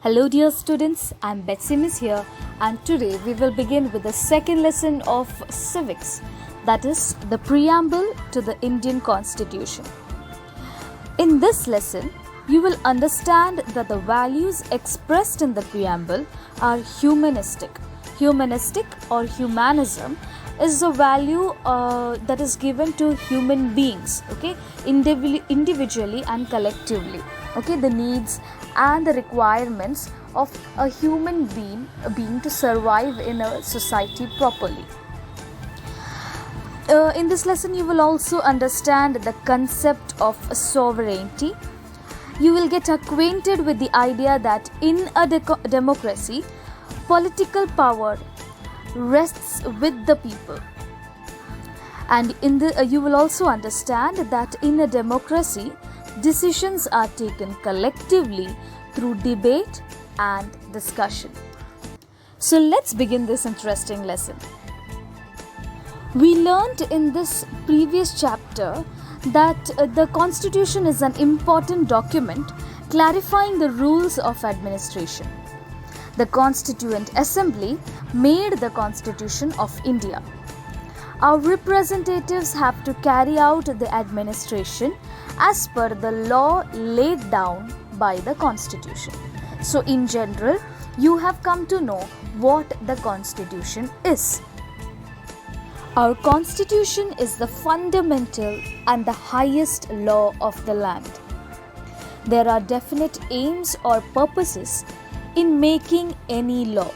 Hello dear students, I'm Betsy Miss here, and today we will begin with the second lesson of civics, that is the preamble to the Indian Constitution. In this lesson, you will understand that the values expressed in the preamble are humanistic. Humanistic or humanism is a value that is given to human beings, individually and collectively. The needs and the requirements of a human being to survive in a society properly. In this lesson, you will also understand the concept of sovereignty. You will get acquainted with the idea that in a democracy, political power rests with the people. And you will also understand that in a democracy, decisions are taken collectively through debate and discussion. So let's begin this interesting lesson. We learned in this previous chapter that the Constitution is an important document clarifying the rules of administration. The Constituent Assembly made the Constitution of India. Our representatives have to carry out the administration as per the law laid down by the Constitution. So in general, you have come to know what the Constitution is. Our Constitution is the fundamental and the highest law of the land. There are definite aims or purposes in making any law.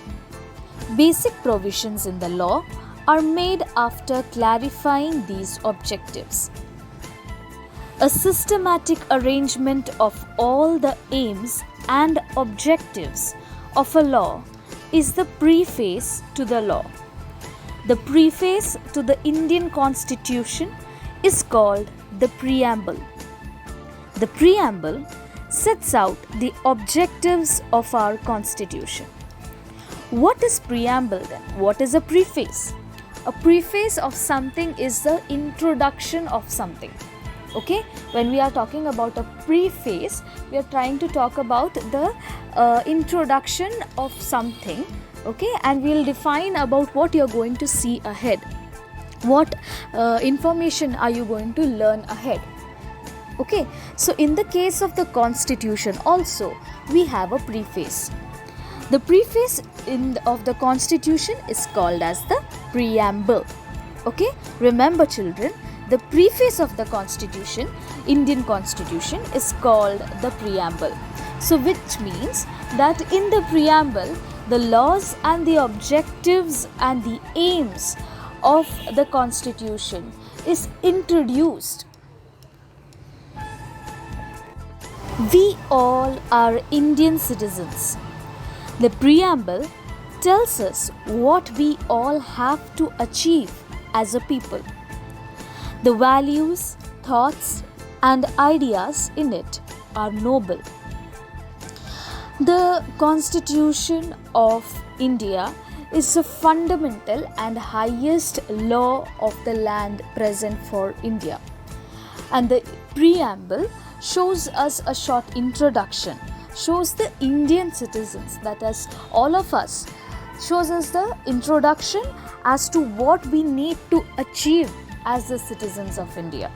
Basic provisions in the law are made after clarifying these objectives. A systematic arrangement of all the aims and objectives of a law is the preface to the law. The preface to the Indian Constitution is called the preamble. The preamble sets out the objectives of our Constitution. What is preamble then? What is a preface? A preface of something is the introduction of something. When we are talking about a preface, we are trying to talk about the introduction of something, and we will define about what you are going to see ahead. What information are you going to learn ahead? So in the case of the Constitution also, we have a preface. The preface of the Constitution is called as the preamble. Remember children, the preface of the Constitution, Indian Constitution, is called the preamble. So which means that in the preamble, the laws and the objectives and the aims of the Constitution is introduced. We all are Indian citizens. The preamble tells us what we all have to achieve as a people. The values, thoughts, and ideas in it are noble. The Constitution of India is the fundamental and highest law of the land present for India. And the preamble shows us a short introduction, shows the Indian citizens, that is all of us, shows us the introduction as to what we need to achieve as the citizens of India.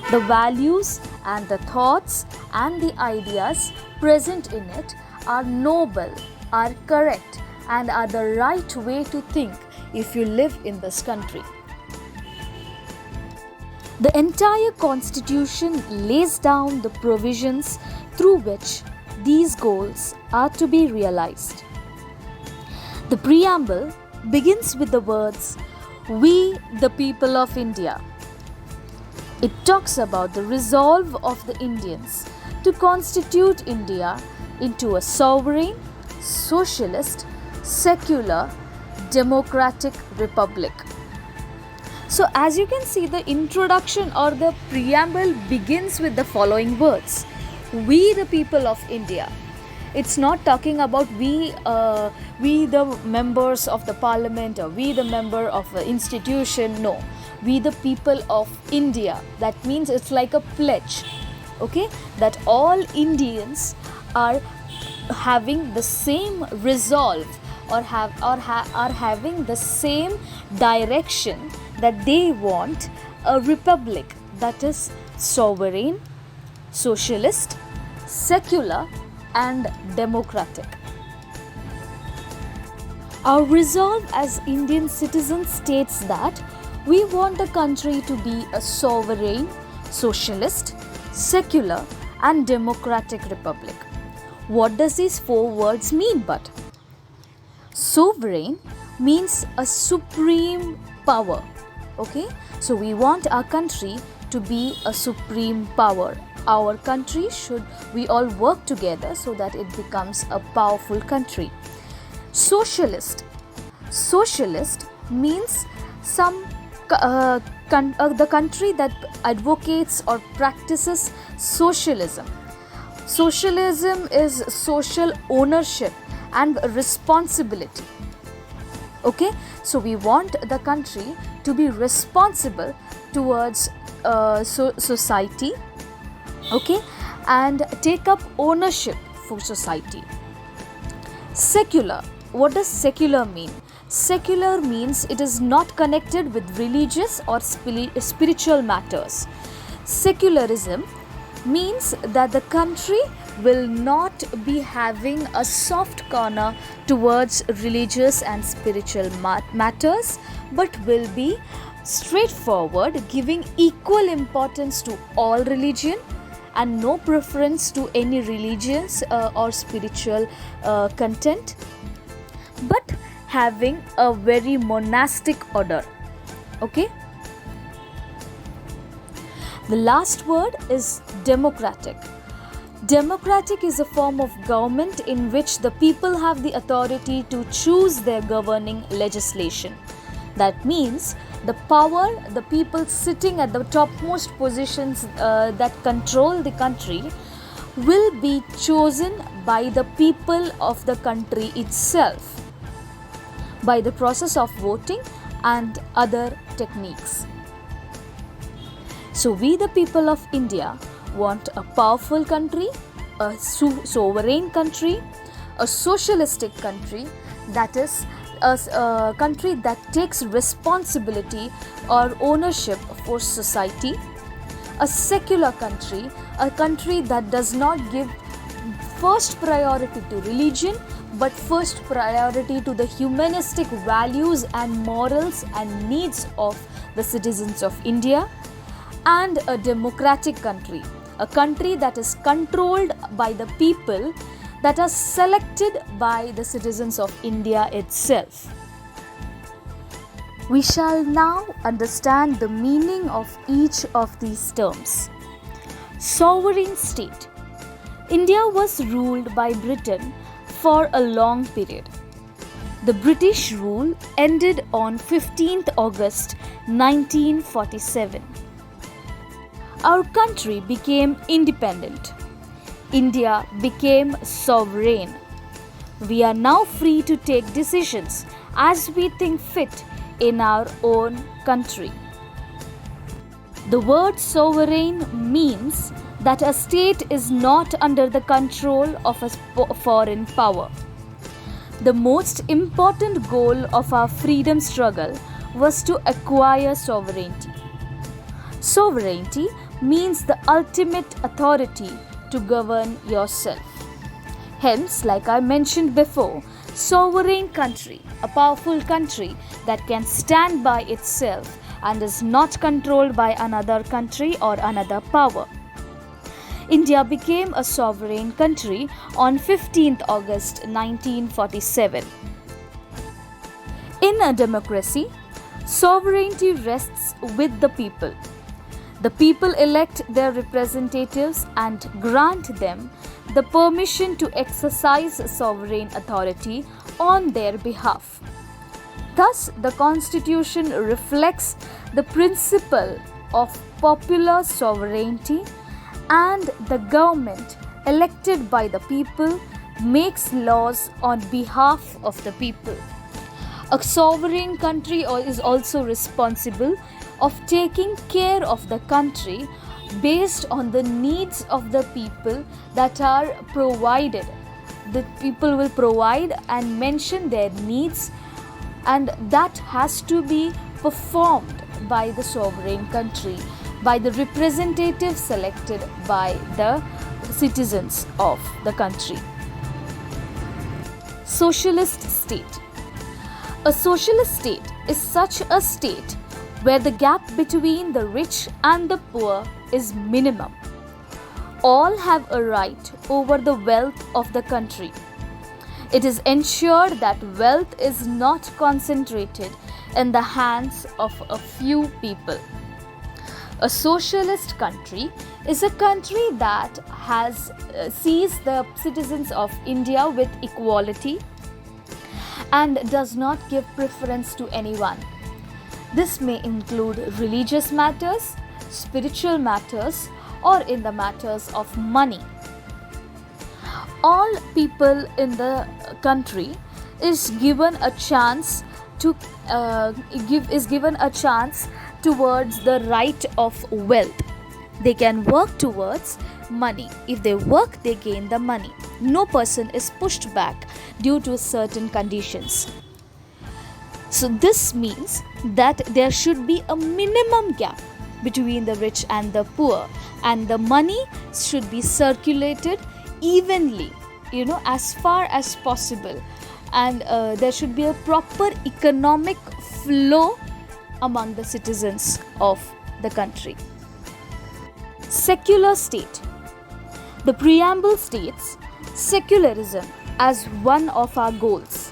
The values and the thoughts and the ideas present in it are noble, are correct, and are the right way to think if you live in this country. The entire Constitution lays down the provisions through which these goals are to be realized. The preamble begins with the words, "We the people of India." It talks about the resolve of the Indians to constitute India into a sovereign, socialist, secular, democratic republic. So as you can see, the introduction or the preamble begins with the following words, "We the people of India." It's not talking about we the members of the parliament or we the member of the institution. No, we the people of India. That means it's like a pledge, that all Indians are having the same resolve or are having the same direction, that they want a republic that is sovereign, socialist, secular and democratic. Our resolve as Indian citizens states that we want the country to be a sovereign, socialist, secular and democratic republic. What does these four words mean but? Sovereign means a supreme power. Okay? So we want our country to be a supreme power. Our country we all work together so that it becomes a powerful country. Socialist means the country that advocates or practices socialism. Socialism is social ownership and responsibility. Okay, so we want the country to be responsible towards society, okay, and take up ownership for society. Secular. What does secular mean? Secular means it is not connected with religious or spiritual matters. Secularism means that the country will not be having a soft corner towards religious and spiritual matters, but will be straightforward, giving equal importance to all religion and no preference to any religious or spiritual content, but having a very monastic order. Okay. The last word is democratic. Democratic is a form of government in which the people have the authority to choose their governing legislation. That means the power, the people sitting at the topmost positions that control the country will be chosen by the people of the country itself by the process of voting and other techniques. So we, the people of India, want a powerful country, a sovereign country, a socialistic country, that is a country that takes responsibility or ownership for society, a secular country, a country that does not give first priority to religion but first priority to the humanistic values and morals and needs of the citizens of India, and a democratic country, a country that is controlled by the people that are selected by the citizens of India itself. We shall now understand the meaning of each of these terms. Sovereign state. India was ruled by Britain for a long period. The British rule ended on 15th August 1947. Our country became independent. India became sovereign. We are now free to take decisions as we think fit in our own country. The word sovereign means that a state is not under the control of a foreign power. The most important goal of our freedom struggle was to acquire sovereignty. Sovereignty means the ultimate authority to govern yourself. Hence, like I mentioned before, sovereign country, a powerful country that can stand by itself and is not controlled by another country or another power. India became a sovereign country on 15th August 1947. In a democracy, sovereignty rests with the people. The people elect their representatives and grant them the permission to exercise sovereign authority on their behalf. Thus, the Constitution reflects the principle of popular sovereignty, and the government elected by the people makes laws on behalf of the people. A sovereign country is also responsible of taking care of the country based on the needs of the people that are provided the people will provide and mention their needs, and that has to be performed by the sovereign country, by the representatives selected by the citizens of the country. Socialist state. A socialist state is such a state where the gap between the rich and the poor is minimum. All have a right over the wealth of the country. It is ensured that wealth is not concentrated in the hands of a few people. A socialist country is a country that sees the citizens of India with equality and does not give preference to anyone. This may include religious matters, spiritual matters, or in the matters of money. All people in the country is given a chance towards the right of wealth. They can work towards money. If they work, they gain the money. No person is pushed back due to certain conditions. So this means that there should be a minimum gap between the rich and the poor, and the money should be circulated evenly, as far as possible, and there should be a proper economic flow among the citizens of the country. Secular state. The preamble states secularism as one of our goals.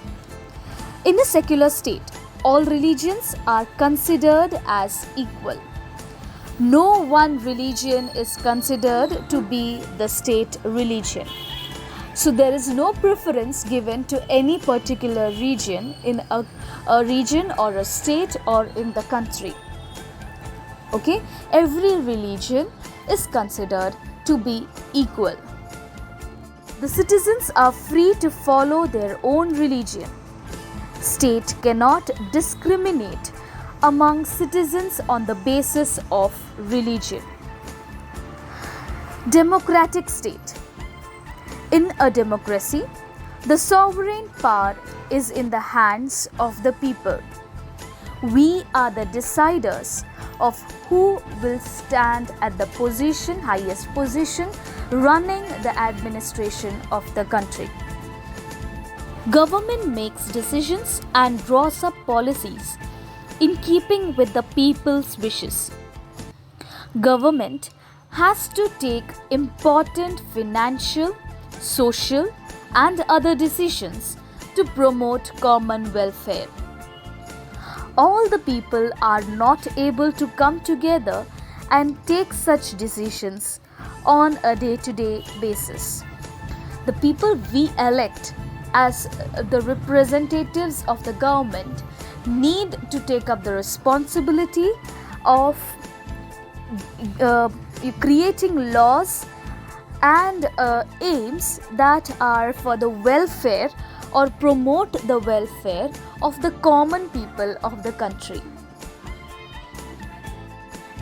In a secular state, all religions are considered as equal. No one religion is considered to be the state religion. So there is no preference given to any particular region in a region or a state or in the country. Okay? Every religion is considered to be equal. The citizens are free to follow their own religion. State cannot discriminate among citizens on the basis of religion. Democratic state. In a democracy, the sovereign power is in the hands of the people. We are the deciders of who will stand at the highest position, running the administration of the country. Government makes decisions and draws up policies in keeping with the people's wishes. Government has to take important financial, social, and other decisions to promote common welfare. All the people are not able to come together and take such decisions on a day-to-day basis. The people we elect as the representatives of the government need to take up the responsibility of creating laws and aims that are for the welfare or promote the welfare of the common people of the country.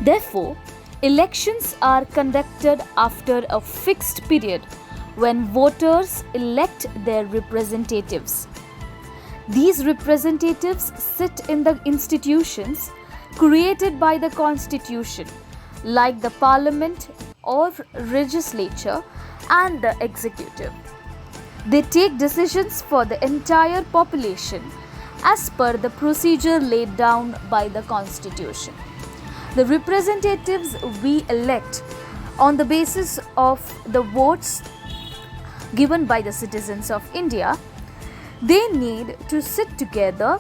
Therefore, elections are conducted after a fixed period when voters elect their representatives. These representatives sit in the institutions created by the Constitution, like the Parliament or legislature and the executive. They take decisions for the entire population as per the procedure laid down by the Constitution. The representatives we elect on the basis of the votes given by the citizens of India, they need to sit together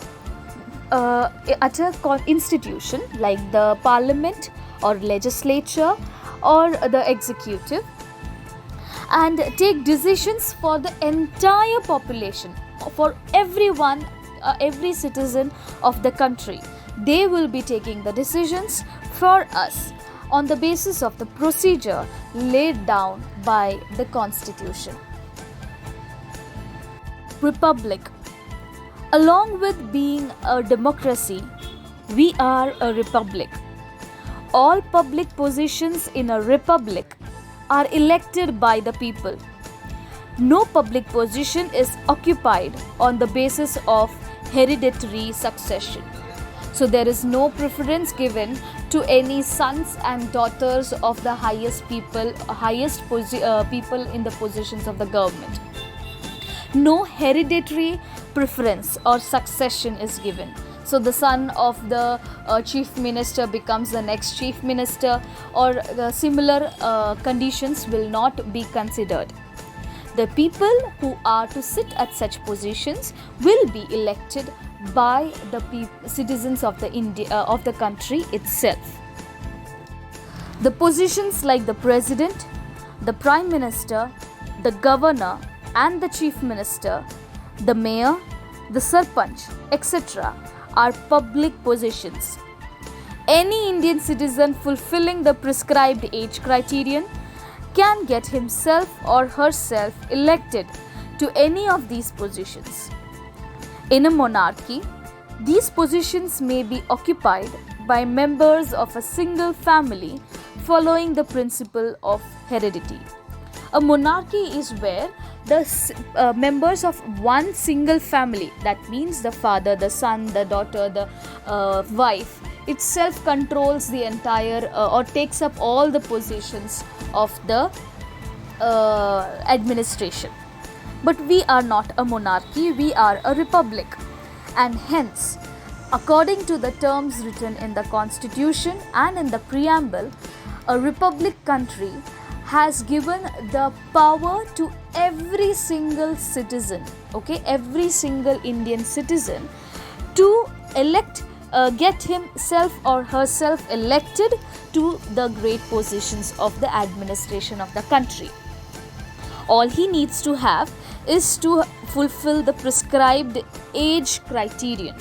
at an institution like the Parliament or legislature or the executive, and take decisions for the entire population, for everyone, every citizen of the country. They will be taking the decisions for us on the basis of the procedure laid down by the Constitution. Republic. Along with being a democracy, we are a republic. All public positions in a republic are elected by the people. No public position is occupied on the basis of hereditary succession. So there is no preference given to any sons and daughters of the people in the positions of the government. No hereditary preference or succession is given. So the son of the chief minister becomes the next chief minister, or similar conditions will not be considered. The people who are to sit at such positions will be elected by the citizens of the country itself. The positions like the president, the prime minister, the governor and the chief minister, the mayor, the sarpanch, etc. are public positions. Any Indian citizen fulfilling the prescribed age criterion can get himself or herself elected to any of these positions. In a monarchy, these positions may be occupied by members of a single family following the principle of heredity. A monarchy is where the members of one single family, that means the father, the son, the daughter, the wife, itself controls the entire or takes up all the positions of the administration. But we are not a monarchy, we are a republic, and hence, according to the terms written in the constitution and in the preamble, a republic country has given the power to every single citizen, every single Indian citizen, to get himself or herself elected to the great positions of the administration of the country. All he needs to have is to fulfill the prescribed age criterion.